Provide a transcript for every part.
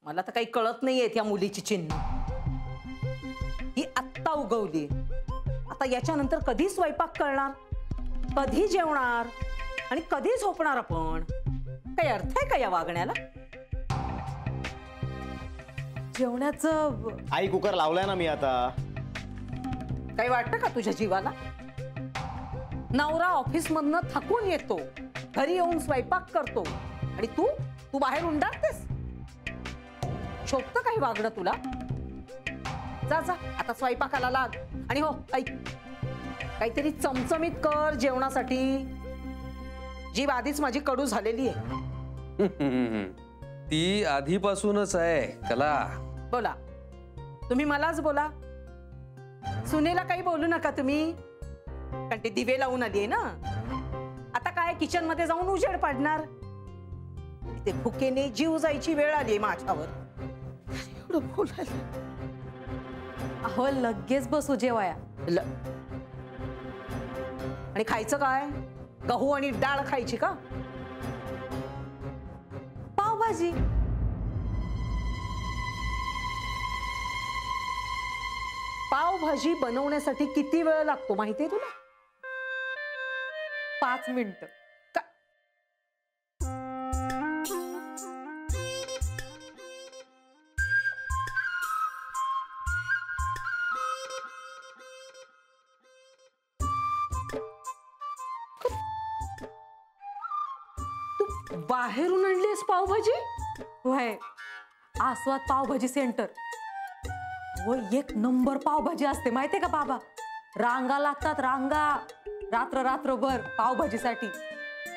मला तर काही कळत नाहीये त्या मुलीची चिन्ह. ही आत्ता उगवली, आता याच्यानंतर कधी स्वयंपाक करणार, कधी जेवणार आणि कधी झोपणार आपण? काही अर्थ आहे का या वागण्याला? जेवणाचं आई कुकर लावलाय ना मी आता. काही वाटतं का तुझ्या जीवाला? नवरा ऑफिस मधनं थकून येतो, घरी येऊन स्वयंपाक करतो आणि तू बाहेर उंडाळतेस. शोभतं काही वागणं तुला? जा जा आता स्वयंपाकाला लाग. आणि हो ऐक, काहीतरी चमचमीत कर जेवणासाठी. जीभ आधीच माझी कडू झालेली आहे. ती आधीपासूनच आहे कला. बोला, तुम्ही मलाच बोला. सुनेला काही बोलू नका तुम्ही, कारण ती दिवे लावून आली आहे ना. आता काय किचन मध्ये जाऊन उजेड पाडणार? ते भुकेने जीव जायची वेळ आली आहे माझ्यावर. एवढं बोलायला. अहो लगेच बसू जेवाया. आणि खायचं काय? गहू आणि डाळ खायची का? पावभाजी. पावभाजी बनवण्यासाठी किती वेळ लागतो माहितीये तुला? 5 मिनिटं. तू बाहेरून आणलीस पावभाजी? होय, आस्वाद पावभाजी सेंटर. हो, 1 नंबर पावभाजी असते माहितीये का बाबा. रांगा लागतात, रांगा रात्र रात्रभर पावभाजीसाठी.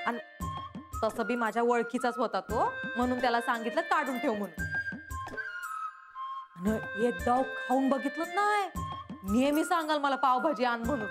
आणि तसं बी माझ्या ओळखीचाच होता तो, म्हणून त्याला सांगितलं काढून ठेव म्हणून. आणि एकदा खाऊन बघितलं नाही, नेहमी सांगाल मला पावभाजी आण म्हणून.